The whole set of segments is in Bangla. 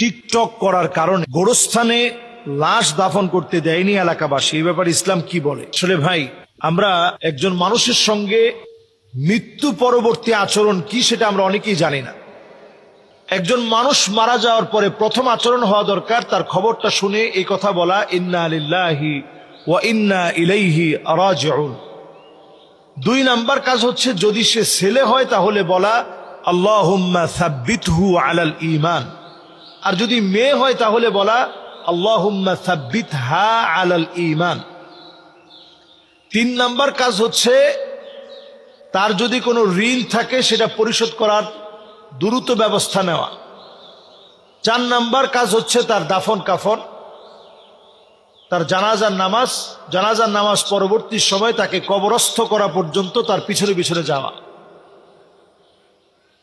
টিকটক করার কারণে গোরস্থানে লাশ দাফন করতে দেয়নি এলাকাবাসী। এই ব্যাপারে ইসলাম কি বলে? আসলে ভাই, আমরা একজন মানুষের সঙ্গে মৃত্যু পরবর্তী আচরণ কি সেটা আমরা অনেকেই জানি না। একজন মানুষ মারা যাওয়ার পরে প্রথম আচরণ হওয়া দরকার তার খবরটা শুনে এই কথা বলা, ইন্না লিল্লাহি ওয়া ইন্না ইলাইহি রাজিউন। 2 নাম্বার কাজ হচ্ছে যদি সে ছেলে হয় তাহলে বলা আল্লাহুম্মা সাব্বিতহু আলাল ঈমান, আর যদি মেয়ে হয় তাহলে বলা আল্লাহুম্মা সাব্বিতহা আলাল ঈমান। 3 নাম্বার কাজ হচ্ছে তার যদি কোনো ঋণ থাকে সেটা পরিশোধ করার দ্রুত ব্যবস্থা নেওয়া। 4 নাম্বার কাজ হচ্ছে তার দাফন কাফন, তার জানাজার নামাজ পরবর্তী সময় তাকে কবরস্থ করা পর্যন্ত তার পিছনে পিছনে যাওয়া।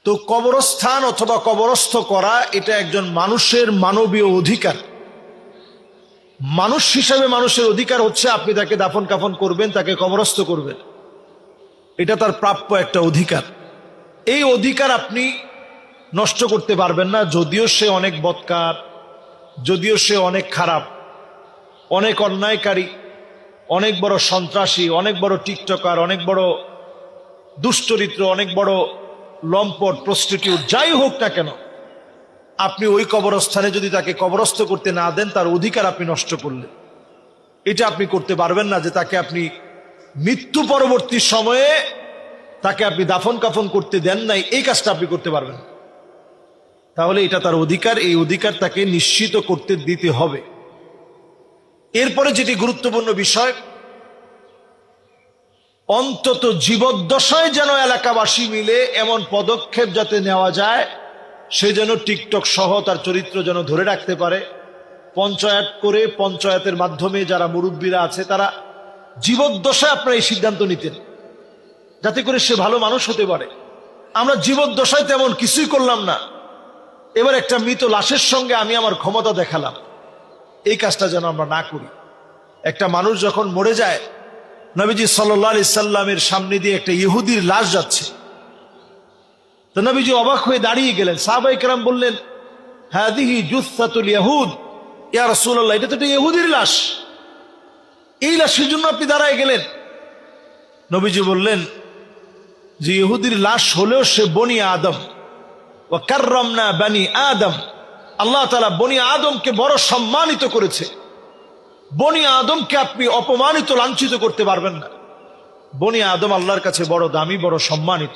তো কবরস্থান অথবা কবরস্থ করা এটা একজন মানুষের মানবীয় অধিকার। মানুষ হিসাবে মানুষের অধিকার হচ্ছে আপনি তাকে দাফন কাফন করবেন, তাকে কবরস্থ করবেন, এটা তার প্রাপ্য একটা অধিকার। এই অধিকার আপনি নষ্ট করতে পারবেন না, যদিও সে অনেক বদকার, যদিও সে অনেক খারাপ, অনেক অন্যায়কারী, অনেক বড় সন্ত্রাসী, অনেক বড় টিকটকার, অনেক বড় দুশ্চরিত্র, অনেক বড় লম্পট, প্রস্টিটিউট, যাই হোক না কেন, আপনি ওই কবরস্থানে যদি তাকে কবরস্থ করতে না দেন তার অধিকার আপনি নষ্ট করলেন। এটা আপনি করতে পারবেন না যে তাকে আপনি মৃত্যু পরবর্তী সময়ে তাকে আপনি দাফন কাফন করতে দেন নাই, এই কাজটা আপনি করতে পারবেন। তাহলে এটা তার অধিকার, এই অধিকার তাকে নিশ্চিত করতে দিতে হবে। এরপরে যেটি গুরুত্বপূর্ণ বিষয়, অন্তত জীবদ্দশায় যেন এলাকাবাসী মিলে এমন পদক্ষেপ যাতে নেওয়া যায় সে যেন টিকটক সহ তার চরিত্র যেন ধরে রাখতে পারে। পঞ্চায়েত করে, পঞ্চায়েতের মাধ্যমে যারা মুরব্বীরা আছে তারা জীবদ্দশায় আপনারা এই সিদ্ধান্ত নিতেন যাতে করে সে ভালো মানুষ হতে পারে। আমরা জীবদ্দশায় তেমন কিছুই করলাম না, এবার একটা মৃত লাশের সঙ্গে আমি আমার ক্ষমতা দেখালাম। এই কাজটা যেন আমরা না করি। একটা মানুষ যখন মরে যায়, নবীজি সাল্লাল্লাহু আলাইহি সাল্লামের সামনে দিয়ে একটা ইহুদির লাশ যাচ্ছে, তো নবীজি অবাক হয়ে দাঁড়িয়ে গেলেন। সাহাবায়ে কেরাম বললেন, হাদিহি জুসসাতুল ইয়াহুদ, ইয়া রাসূলুল্লাহ, এটা তো একটা ইহুদির লাশ, এই লাশের জন্য আপনি দাঁড়ায় গেলেন? নবীজি বললেন যে ইহুদির লাশ হলেও সে বনি আদম, ওয়া কাররামনা বানি আদম, আল্লাহ তাআলা বনি আদমকে বড় সম্মানিত করেছে। বনি আদমকে আপনি অপমানিত, লাঞ্ছিত করতে পারবেন না। বনি আদম আল্লাহর কাছে বড় দামি, বড় সম্মানিত।